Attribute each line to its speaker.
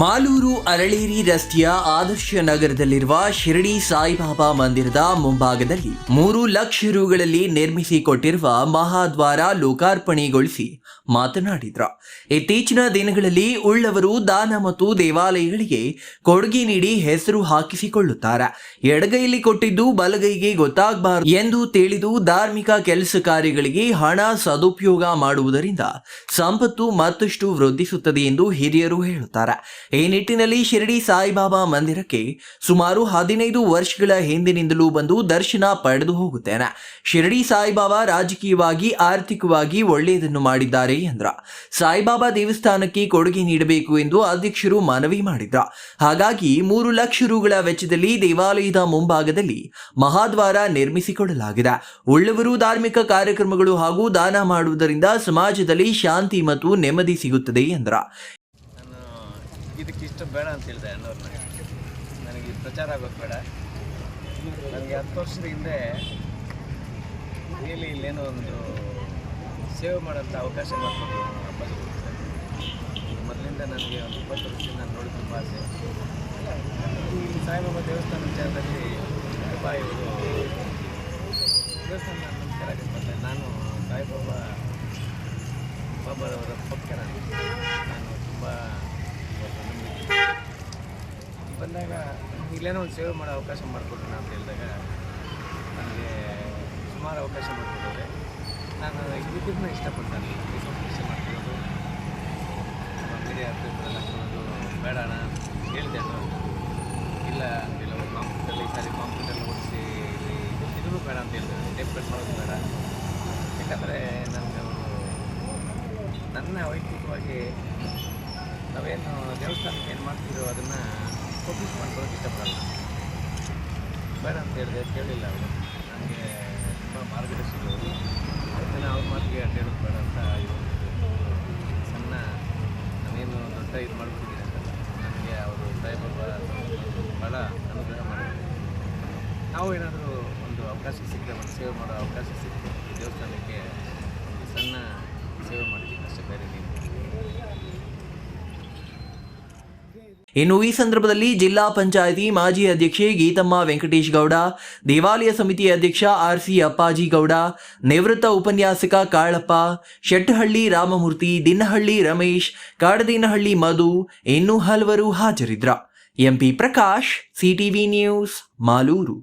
Speaker 1: ಮಾಲೂರು ಅರಳೇರಿ ರಸ್ತೆಯ ಆದರ್ಶ ನಗರದಲ್ಲಿರುವ ಶಿರಡಿ ಸಾಯಿಬಾಬಾ ಮಂದಿರದ ಮುಂಭಾಗದಲ್ಲಿ 3 ಲಕ್ಷ ರುಗಳಲ್ಲಿ ನಿರ್ಮಿಸಿಕೊಟ್ಟಿರುವ ಮಹಾದ್ವಾರ ಲೋಕಾರ್ಪಣೆಗೊಳಿಸಿ ಮಾತನಾಡಿದ್ರು. ಇತ್ತೀಚಿನ ದಿನಗಳಲ್ಲಿ ಉಳ್ಳವರು ದಾನ ಮತ್ತು ದೇವಾಲಯಗಳಿಗೆ ಕೊಡುಗೆ ನೀಡಿ ಹೆಸರು ಹಾಕಿಸಿಕೊಳ್ಳುತ್ತಾರೆ. ಎಡಗೈಯಲ್ಲಿ ಕೊಟ್ಟಿದ್ದು ಬಲಗೈಗೆ ಗೊತ್ತಾಗಬಾರದು ಎಂದು ತಿಳಿದು ಧಾರ್ಮಿಕ ಕೆಲಸ ಕಾರ್ಯಗಳಿಗೆ ಹಣ ಸದುಪಯೋಗ ಮಾಡುವುದರಿಂದ ಸಂಪತ್ತು ಮತ್ತಷ್ಟು ವೃದ್ಧಿಸುತ್ತದೆ ಎಂದು ಹಿರಿಯರು ಹೇಳುತ್ತಾರೆ. ಈ ನಿಟ್ಟಿನಲ್ಲಿ ಶಿರಡಿ ಸಾಯಿಬಾಬಾ ಮಂದಿರಕ್ಕೆ ಸುಮಾರು 15 ವರ್ಷಗಳ ಹಿಂದಿನಿಂದಲೂ ಬಂದು ದರ್ಶನ ಪಡೆದು ಹೋಗುತ್ತೇನೆ. ಶಿರಡಿ ಸಾಯಿಬಾಬಾ ರಾಜಕೀಯವಾಗಿ ಆರ್ಥಿಕವಾಗಿ ಒಳ್ಳೆಯದನ್ನು ಮಾಡಿದ್ದಾರೆ ಎಂದ್ರ. ಸಾಯಿಬಾಬಾ ದೇವಸ್ಥಾನಕ್ಕೆ ಕೊಡುಗೆ ನೀಡಬೇಕು ಎಂದು ಅಧ್ಯಕ್ಷರು ಮನವಿ ಮಾಡಿದ್ರ. ಹಾಗಾಗಿ 3 ಲಕ್ಷ ರುಗಳ ವೆಚ್ಚದಲ್ಲಿ ದೇವಾಲಯದ ಮುಂಭಾಗದಲ್ಲಿ ಮಹಾದ್ವಾರ ನಿರ್ಮಿಸಿಕೊಡಲಾಗಿದೆ. ಉಳ್ಳವರು ಧಾರ್ಮಿಕ ಕಾರ್ಯಕ್ರಮಗಳು ಹಾಗೂ ದಾನ ಮಾಡುವುದರಿಂದ ಸಮಾಜದಲ್ಲಿ ಶಾಂತಿ ಮತ್ತು ನೆಮ್ಮದಿ ಸಿಗುತ್ತದೆ ಎಂದ್ರ.
Speaker 2: ಇದಕ್ಕೆ ಇಷ್ಟು ಬೇಡ ಅಂತ ಹೇಳಿದೆ ಅಣ್ಣವ್ರನ್ನ. ನನಗೆ ಪ್ರಚಾರ ಆಗೋದು ಬೇಡ. ನನಗೆ 10 ವರ್ಷದ ಹಿಂದೆ ಡೈಲಿ ಇಲ್ಲೇನೋ ಒಂದು ಸೇವೆ ಮಾಡೋಂಥ ಅವಕಾಶ ಮಾಡಿಕೊಟ್ಟು ಅಪ್ಪಾಜಿ. ಮೊದಲಿಂದ ನನಗೆ ಒಂದು 20 ವರ್ಷದಿಂದ ನಾನು ನೋಡಿ ತುಂಬ ಆಸೆ. ಈ ಸಾಯಿಬಾಬಾ ದೇವಸ್ಥಾನ ವಿಚಾರದಲ್ಲಿ ತುಂಬ ಇವರು ದೇವಸ್ಥಾನ ನಮಸ್ಕಾರ ಆಗಿರ್ತದೆ. ನಾನು ಬಾಬಾರವರ ಭಕ್ತ. ನಾನು ತುಂಬ ಬಂದಾಗ ಇಲ್ಲೇನೋ ಒಂದು ಸೇವೆ ಮಾಡೋ ಅವಕಾಶ ಮಾಡಿಕೊಡ್ತೀನಿ ಅಂತ ಹೇಳಿದಾಗ ನನಗೆ ಸುಮಾರು ಅವಕಾಶ ಮಾಡಿಕೊಟ್ಟಿದೆ. ನಾನು ಇದನ್ನ ಇಷ್ಟಪಡ್ತಾನೆ. ಕೆಲಸ ಮಾಡ್ತಿರೋದು ಮೀಡಿಯಾ ಹಾಕೋದು ಬೇಡ ಅಣ್ಣ ಹೇಳಿದೆ. ಇಲ್ಲ ಅಂತಿಲ್ಲ, ಒಂದು ಕಾಂಪ್ಯೂಟರ್ಲಿ ಈ ಸಾರಿ ಕಾಂಪ್ಯೂಟರ್ನ ಓಡಿಸಿ ಇದನ್ನು ಬೇಡ ಅಂತ ಹೇಳಿದೆ. ಟೇಪ್ ಕಟ್ ಮಾಡೋದು ಬೇಡ. ಯಾಕಂದರೆ ನನಗೆ ಅವರು ನನ್ನ ವೈಯಕ್ತಿಕವಾಗಿ ನಾವೇನು ದೇವಸ್ಥಾನಕ್ಕೆ ಏನು ಮಾಡ್ತಿರೋ ಅದನ್ನು ಫೋಕಸ್ ಮಾಡ್ಕೊಳ್ಳೋಕೆ ಇಷ್ಟಪಡಲ್ಲ. ಬೇಡ ಅಂತ ಹೇಳಿದೆ, ಕೇಳಿಲ್ಲ ಅವರು. ನನಗೆ ತುಂಬ ಮಾರ್ಗದರ್ಶಿಗಳು. ಅದನ್ನು ಅವ್ರ ಮಾತಿಗೆ ಹೇಳೋದು ಬೇಡ ಅಂತ ಸಣ್ಣ ನಾನೇನು ದೊಡ್ಡ ಇದು ಮಾಡ್ಬಿಟ್ಟಿದ್ದೀನಿ ಅಂತಲ್ಲ. ನನಗೆ ಅವರು ಸಾಯಿಬಾಬಾ ಭಾಳ ಅನುಗ್ರಹ ಮಾಡಿದ್ದಾರೆ. ನಾವು ಏನಾದರೂ ಒಂದು ಅವಕಾಶ ಸಿಕ್ಕರೆ, ಒಂದು ಸೇವೆ ಮಾಡೋ ಅವಕಾಶ ಸಿಕ್ಕರೆ ಈ ದೇವಸ್ಥಾನಕ್ಕೆ ಒಂದು ಸಣ್ಣ ಸೇವೆ ಮಾಡಿದ್ದೀನಿ ಅಷ್ಟೇ, ಬೇರೆ ನೀವು.
Speaker 1: ಇನ್ನು ಈ ಸಂದರ್ಭದಲ್ಲಿ ಜಿಲ್ಲಾ ಪಂಚಾಯಿತಿ ಮಾಜಿ ಅಧ್ಯಕ್ಷೆ ಗೀತಮ್ಮ ವೆಂಕಟೇಶ್ ಗೌಡ, ದೇವಾಲಯ ಸಮಿತಿ ಅಧ್ಯಕ್ಷ RC ಅಪ್ಪಾಜಿ ಗೌಡ, ನಿವೃತ್ತ ಉಪನ್ಯಾಸಕ ಕಾಳಪ್ಪ, ಶೆಟ್ಟಹಳ್ಳಿ ರಾಮಮೂರ್ತಿ, ದಿನ್ನಹಳ್ಳಿ ರಮೇಶ್, ಕಾಡದಿನಹಳ್ಳಿ ಮಧು ಇನ್ನೂ ಹಲವರು ಹಾಜರಿದ್ರ. MP Prakash, CTV news, Malur.